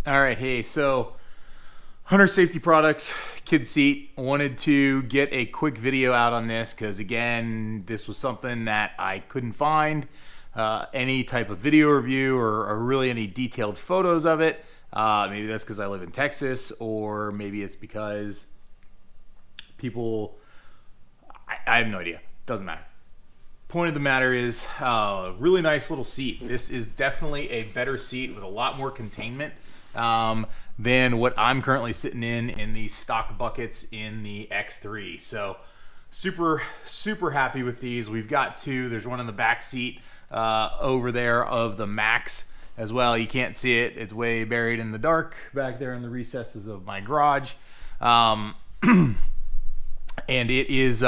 All right, hey, so Hunter Safety Products, kid seat. Wanted to get a quick video out on this because, again, this was something that I couldn't find any type of video review or really any detailed photos of it. Maybe that's because I live in Texas, or maybe it's because people, I have no idea. Doesn't matter. Point of the matter is, really nice little seat. This is definitely a better seat with a lot more containment than what I'm currently sitting in these stock buckets in the X3. So super happy with these. We've got two. There's one in the back seat over there of the Max as well. You can't see it. It's way buried in the dark back there in the recesses of my garage. And it is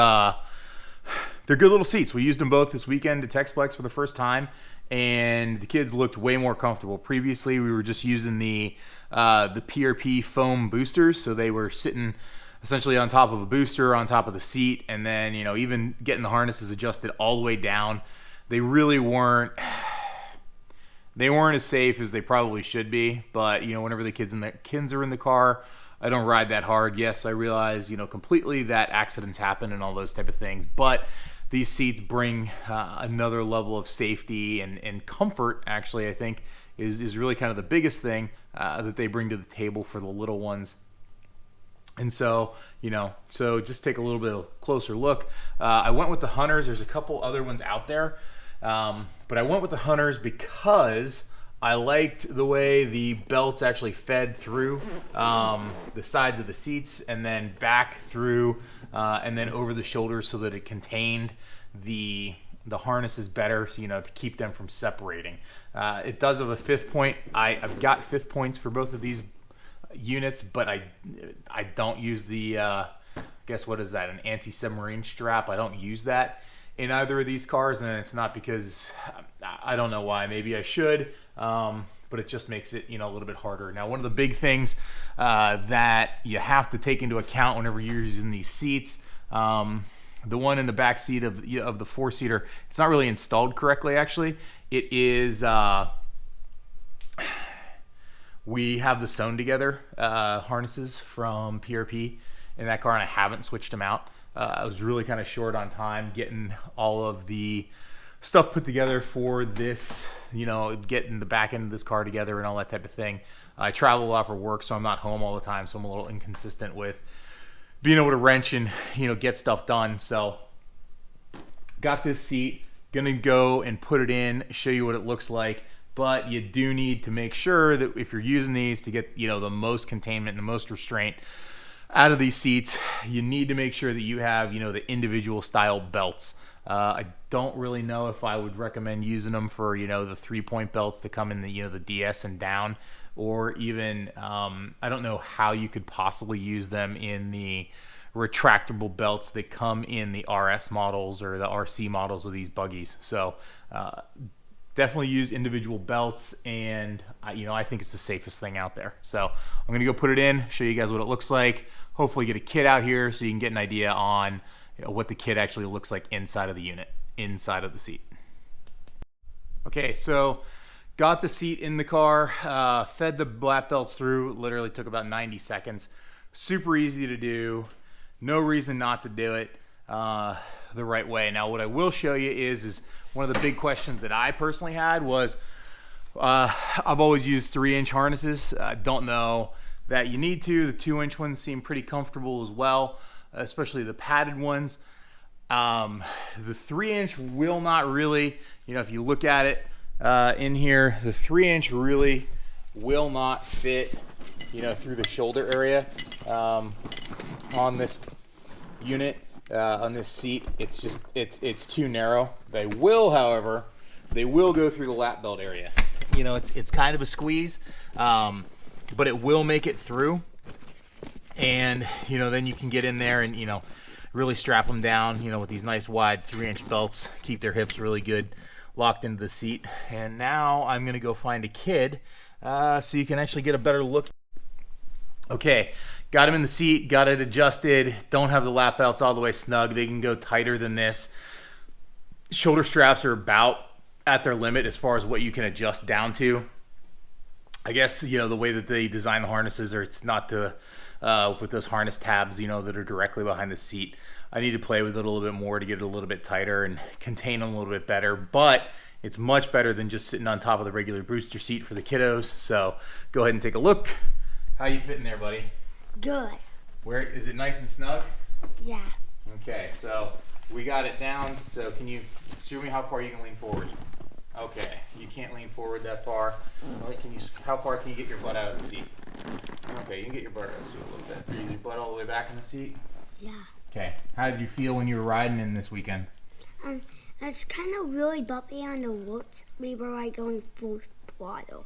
they're good little seats. We used them both this weekend at Texplex for the first time, and the kids looked way more comfortable. Previously, we were just using the PRP foam boosters, so they were sitting essentially on top of a booster, on top of the seat, and then even getting the harnesses adjusted all the way down. They really weren't. They weren't as safe as they probably should be. But whenever the kids are in the car, I don't ride that hard. Yes, I realize completely that accidents happen and all those type of things, but these seats bring another level of safety and comfort. Actually, I think is really kind of the biggest thing that they bring to the table for the little ones. And so, so just take a little bit of closer look. I went with the Hunters. There's a couple other ones out there, but I went with the Hunters because I liked the way the belts actually fed through the sides of the seats and then back through and then over the shoulders, so that it contained the harnesses better, so to keep them from separating. It does have a fifth point. I've got fifth points for both of these units, but I don't use the guess what is that, an anti-submarine strap. I don't use that in either of these cars, and it's not because I don't know why. Maybe I should, but it just makes it a little bit harder. Now, one of the big things that you have to take into account whenever you're using these seats, the one in the back seat of the four-seater, it's not really installed correctly. Actually, it is. We have the sewn together harnesses from PRP in that car, and I haven't switched them out. I was really kind of short on time getting all of the stuff put together for this, getting the back end of this car together and all that type of thing. I travel a lot for work, so I'm not home all the time, so I'm a little inconsistent with being able to wrench and get stuff done. So got this seat, gonna go and put it in, show you what it looks like. But you do need to make sure that if you're using these to get the most containment and the most restraint out of these seats, you need to make sure that you have the individual style belts. I don't really know if I would recommend using them for the 3-point belts that come in the DS and down, or even I don't know how you could possibly use them in the retractable belts that come in the RS models or the RC models of these buggies. So definitely use individual belts, and I think it's the safest thing out there. So I'm gonna go put it in, show you guys what it looks like, hopefully get a kit out here so you can get an idea on what the kit actually looks like inside of the unit, inside of the seat. Okay, so got the seat in the car, fed the lap belts through, literally took about 90 seconds. Super easy to do, no reason not to do it the right way. Now, what I will show you is one of the big questions that I personally had was, I've always used 3-inch harnesses. I don't know that you need to. The 2-inch ones seem pretty comfortable as well, especially the padded ones. The 3-inch will not really, if you look at it in here, the 3-inch really will not fit, through the shoulder area on this unit. On this seat, it's too narrow. They will, however, go through the lap belt area. It's kind of a squeeze, but it will make it through. And then you can get in there and really strap them down. With these nice wide 3-inch belts, keep their hips really good, locked into the seat. And now I'm gonna go find a kid so you can actually get a better look. Okay, got him in the seat, got it adjusted. Don't have the lap belts all the way snug. They can go tighter than this. Shoulder straps are about at their limit as far as what you can adjust down to. I guess, the way that they design the harnesses, or it's not the with those harness tabs, that are directly behind the seat. I need to play with it a little bit more to get it a little bit tighter and contain them a little bit better. But it's much better than just sitting on top of the regular booster seat for the kiddos. So go ahead and take a look. How you fitting there, buddy? Good. Where is it nice and snug? Yeah. Okay, so we got it down. So can you show me how far you can lean forward? Okay, you can't lean forward that far. How far can you get your butt out of the seat? Okay, you can get your butt out of the seat a little bit. Is your butt all the way back in the seat? Yeah. Okay. How did you feel when you were riding in this weekend? It's kind of really bumpy on the roads. We were like going full throttle.